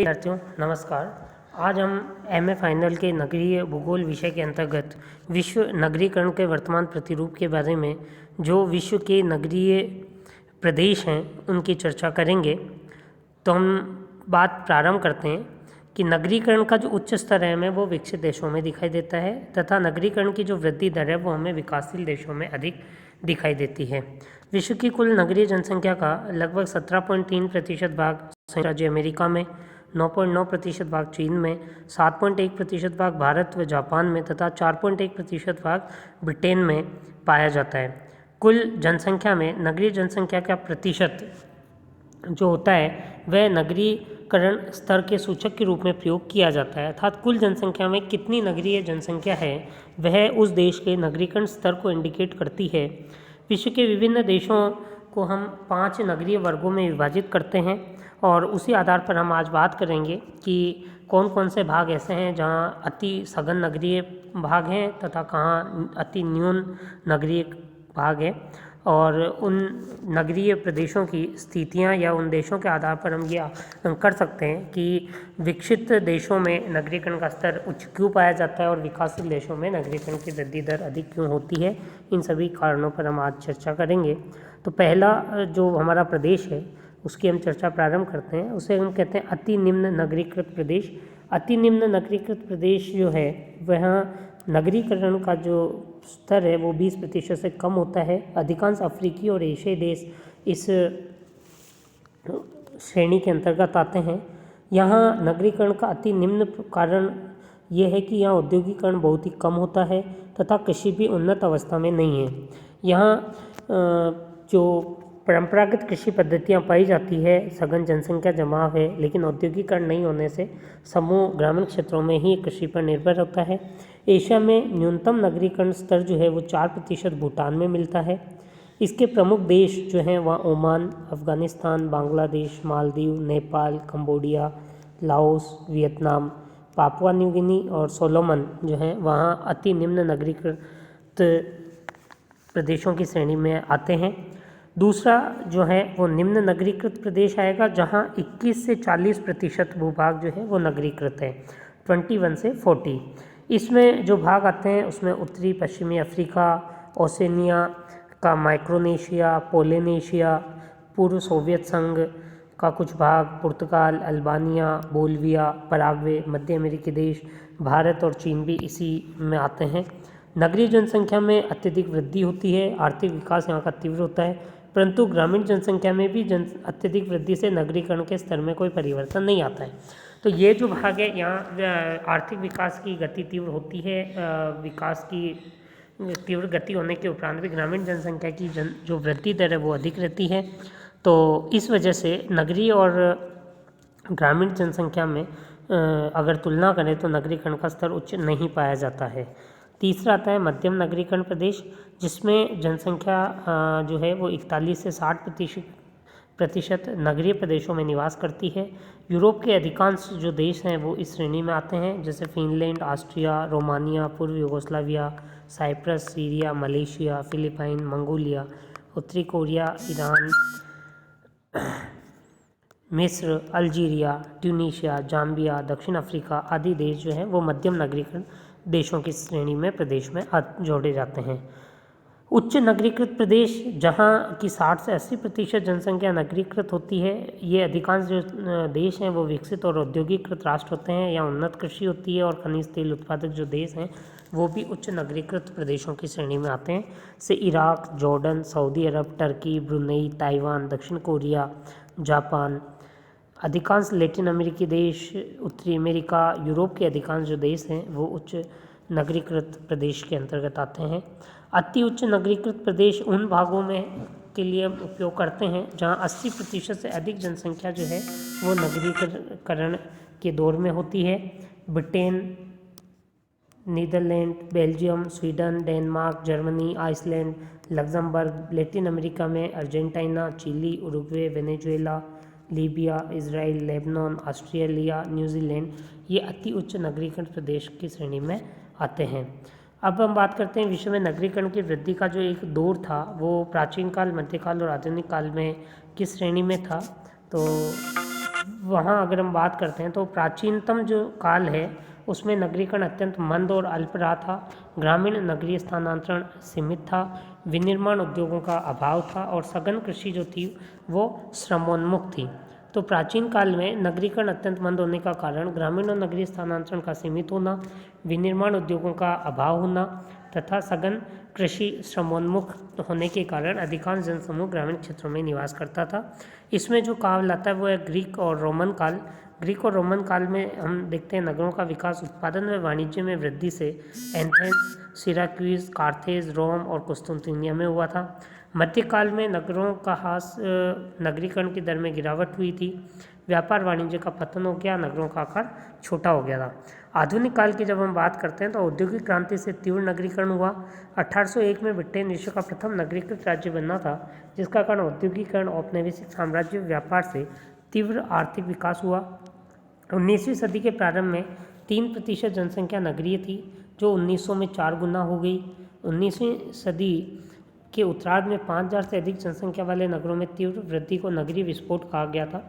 विद्यार्थियों नमस्कार। आज हम एमए फाइनल के नगरीय भूगोल विषय के अंतर्गत विश्व नगरीकरण के वर्तमान प्रतिरूप के बारे में जो विश्व के नगरीय प्रदेश हैं उनकी चर्चा करेंगे। तो हम बात प्रारंभ करते हैं कि नगरीकरण का जो उच्च स्तर है हमें वो विकसित देशों में दिखाई देता है तथा नगरीकरण की जो वृद्धि दर है वो हमें विकासशील देशों में अधिक दिखाई देती है। विश्व की कुल नगरीय जनसंख्या का लगभग 17.3% भाग संयुक्त राज्य अमेरिका में, 9.9% भाग चीन में, 7.1% भाग भारत व जापान में तथा 4.1% भाग ब्रिटेन में पाया जाता है। कुल जनसंख्या में नगरीय जनसंख्या का प्रतिशत जो होता है वह नगरीकरण स्तर के सूचक के रूप में प्रयोग किया जाता है, अर्थात कुल जनसंख्या में कितनी नगरीय जनसंख्या है वह उस देश के नगरीकरण स्तर को इंडिकेट करती है। विश्व के विभिन्न देशों को हम 5 नगरीय वर्गों में विभाजित करते हैं और उसी आधार पर हम आज बात करेंगे कि कौन कौन से भाग ऐसे हैं जहां अति सघन नगरीय भाग हैं तथा कहाँ अति न्यून नगरीय भाग है, और उन नगरीय प्रदेशों की स्थितियां या उन देशों के आधार पर हम ये आकलन कर सकते हैं कि विकसित देशों में नगरीकरण का स्तर उच्च क्यों पाया जाता है और विकासशील देशों में नगरीकरण की वृद्धि दर अधिक क्यों होती है। इन सभी कारणों पर हम आज चर्चा करेंगे। तो पहला जो हमारा प्रदेश है उसकी हम चर्चा प्रारंभ करते हैं, उसे हम कहते हैं अति निम्न नगरीकृत प्रदेश। अति निम्न नगरीकृत प्रदेश जो है वह नगरीकरण का जो स्तर है वो 20% से कम होता है। अधिकांश अफ्रीकी और एशियाई देश इस श्रेणी के अंतर्गत आते हैं। यहाँ नगरीकरण का अति निम्न कारण ये है कि यहाँ औद्योगिकरण बहुत ही कम होता है तथा कृषि भी उन्नत अवस्था में नहीं है। यहाँ जो परंपरागत कृषि पद्धतियाँ पाई जाती है, सघन जनसंख्या जमाव है, लेकिन औद्योगिकरण नहीं होने से समूह ग्रामीण क्षेत्रों में ही कृषि पर निर्भर होता है। एशिया में न्यूनतम नगरीकरण स्तर जो है वो 4% भूटान में मिलता है। इसके प्रमुख देश जो हैं वह Oman, Afghanistan, Bangladesh, Maldives, Nepal, Cambodia, Laos, Vietnam, Papua New Guinea और सोलोमन जो हैं वहाँ अति निम्न नगरीकृत प्रदेशों की श्रेणी में आते हैं। दूसरा जो है वो निम्न नगरीकृत प्रदेश आएगा जहाँ 21 से 40% भूभाग जो है वो नगरीकृत है, 21 से 40। इसमें जो भाग आते हैं उसमें उत्तरी पश्चिमी अफ्रीका, ओसेनिया का माइक्रोनेशिया, पोलिनेशिया, पूर्व सोवियत संघ का कुछ भाग, पुर्तगाल, अल्बानिया, बोल्विया, पराग्वे, मध्य अमेरिकी देश, भारत और चीन भी इसी में आते हैं। नगरीय जनसंख्या में अत्यधिक वृद्धि होती है, आर्थिक विकास यहाँ का तीव्र होता है, परंतु ग्रामीण जनसंख्या में भी अत्यधिक वृद्धि से नगरीकरण के स्तर में कोई परिवर्तन नहीं आता है। तो ये जो भाग है यहाँ आर्थिक विकास की गति तीव्र होती है, विकास की तीव्र गति होने के उपरांत भी ग्रामीण जनसंख्या की जो वृद्धि दर है वो अधिक रहती है। तो इस वजह से नगरीय और ग्रामीण जनसंख्या में अगर तुलना करें तो नगरीकरण का स्तर उच्च नहीं पाया जाता है। तीसरा आता है मध्यम नगरीकरण प्रदेश, जिसमें जनसंख्या जो है वो 41 से 60% नगरीय प्रदेशों में निवास करती है। यूरोप के अधिकांश जो देश हैं वो इस श्रेणी में आते हैं, जैसे फिनलैंड, ऑस्ट्रिया, रोमानिया, पूर्व Yugoslavia, Cyprus, Syria, Malaysia, Philippine, Mongolia, उत्तरी कोरिया, ईरान, मिस्र, अल्जीरिया, ट्यूनीशिया, जाम्बिया, दक्षिण अफ्रीका आदि देश जो हैं वो मध्यम नगरीकरण देशों की श्रेणी में प्रदेश में जोड़े जाते हैं। उच्च नगरीकृत प्रदेश जहां की 60 से 80% जनसंख्या नगरीकृत होती है, ये अधिकांश जो देश हैं वो विकसित और औद्योगिकृत राष्ट्र होते हैं या उन्नत कृषि होती है, और खनिज तेल उत्पादक जो देश हैं वो भी उच्च नगरीकृत प्रदेशों की श्रेणी में आते हैं, जैसे इराक, जॉर्डन, सऊदी अरब, टर्की, ब्रुनई, ताइवान, दक्षिण कोरिया, जापान। अधिकांश लैटिन अमेरिकी देश, उत्तरी अमेरिका, यूरोप के अधिकांश जो देश हैं वो उच्च नगरीकृत प्रदेश के अंतर्गत आते हैं। अति उच्च नगरीकृत प्रदेश उन भागों में के लिए उपयोग करते हैं जहां 80% से अधिक जनसंख्या जो है वो नगरीकरण के दौर में होती है। Britain, Netherlands, Belgium, Sweden, Denmark, Germany, Iceland, Luxembourg. Latin America में Argentina, Chile, Uruguay, Venezuela, Libya, Israel, Lebanon, Australia, New Zealand ये अति उच्च नगरीकरण प्रदेश की श्रेणी में आते हैं। अब हम बात करते हैं विश्व में नगरीकरण की वृद्धि का जो एक दौर था वो प्राचीन काल, मध्यकाल और आधुनिक काल में किस श्रेणी में था। तो वहाँ अगर हम बात करते हैं तो प्राचीनतम जो काल है उसमें नगरीकरण अत्यंत मंद और अल्प रहा था। ग्रामीण नगरीय स्थानांतरण सीमित था, विनिर्माण उद्योगों का अभाव था और सघन कृषि जो थी वो श्रमोन्मुख थी। तो प्राचीन काल में नगरीकरण अत्यंत मंद होने का कारण ग्रामीण और नगरीय स्थानांतरण का सीमित होना, विनिर्माण उद्योगों का अभाव होना तथा सघन कृषि श्रमोन्मुख होने के कारण अधिकांश जनसमूह ग्रामीण क्षेत्रों में निवास करता था। इसमें जो काल आता है वो है ग्रीक और रोमन काल। ग्रीक और रोमन काल में हम देखते हैं नगरों का विकास उत्पादन व वाणिज्य में वृद्धि से एथेंस, सिराक्यूज, कार्थेज, रोम और कुस्तुनतिनिया में हुआ था। मध्यकाल में नगरों का ह्रास नगरीकरण की दर में गिरावट हुई थी, व्यापार वाणिज्य का पतन हो गया, नगरों का आकार छोटा हो गया था। आधुनिक काल की जब हम बात करते हैं तो औद्योगिक क्रांति से तीव्र नगरीकरण हुआ। 1801 में ब्रिटेन विश्व का प्रथम नगरीकृत राज्य बनना था, जिसका कारण औद्योगिकरण, औपनिवेशिक साम्राज्य, व्यापार से तीव्र आर्थिक विकास हुआ। 19वीं सदी के प्रारंभ में 3% जनसंख्या नगरीय थी, जो 1900 में 4 गुना हो गई। 19वीं सदी के उत्तरार्ध में 5000 से अधिक जनसंख्या वाले नगरों में तीव्र वृद्धि को नगरीय विस्फोट कहा गया था।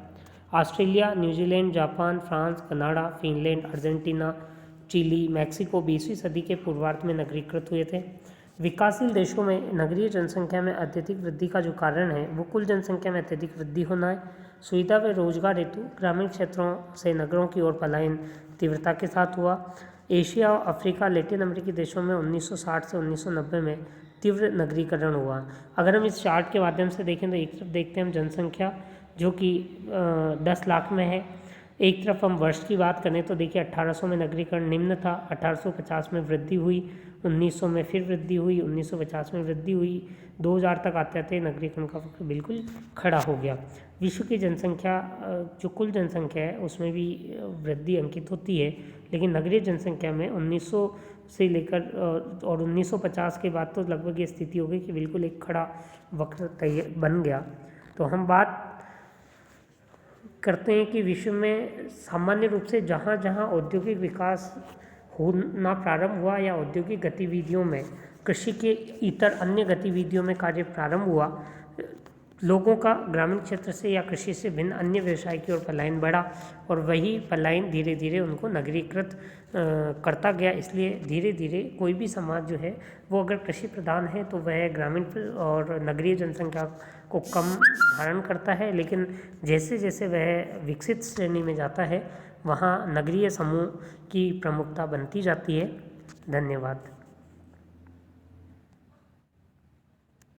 Australia, New Zealand, Japan, France, Canada, Finland, Argentina, Chile, Mexico 20वीं सदी के पूर्वार्ध में नगरीकृत हुए थे। विकासशील देशों में नगरीय जनसंख्या में अत्यधिक वृद्धि का जो कारण है वो कुल जनसंख्या में अत्यधिक वृद्धि होना है। सुविधा व रोजगार हेतु ग्रामीण क्षेत्रों से नगरों की ओर पलायन तीव्रता के साथ हुआ। एशिया, अफ्रीका, लैटिन अमेरिकी देशों में 1960 से 1990 में तीव्र नगरीकरण हुआ। अगर हम इस चार्ट के माध्यम से देखें तो एक तरफ देखते हैं हम जनसंख्या जो कि 10 लाख में है। एक तरफ हम वर्ष की बात करें तो देखिए 1800 में नगरीकरण निम्न था, 1850 में वृद्धि हुई, 1900 में फिर वृद्धि हुई, 1950 में वृद्धि हुई, 2000 तक आते आते नगरीकरण का वक्र बिल्कुल खड़ा हो गया। विश्व की जनसंख्या जो कुल जनसंख्या है उसमें भी वृद्धि अंकित होती है, लेकिन नगरीय जनसंख्या में 1900 से लेकर और 1950 के बाद तो लगभग ये स्थिति हो गई कि बिल्कुल एक खड़ा वक्र तैयार बन गया। तो हम बात करते हैं कि विश्व में सामान्य रूप से जहाँ जहाँ औद्योगिक विकास होना प्रारंभ हुआ या औद्योगिक गतिविधियों में कृषि के इतर अन्य गतिविधियों में कार्य प्रारंभ हुआ, लोगों का ग्रामीण क्षेत्र से या कृषि से भिन्न अन्य व्यवसाय की ओर पलायन बढ़ा और वही पलायन धीरे धीरे उनको नगरीकृत करता गया। इसलिए धीरे धीरे कोई भी समाज जो है वो अगर कृषि प्रधान है तो वह ग्रामीण और नगरीय जनसंख्या को कम धारण करता है, लेकिन जैसे जैसे वह विकसित श्रेणी में जाता है वहाँ नगरीय समूह की प्रमुखता बनती जाती है। धन्यवाद।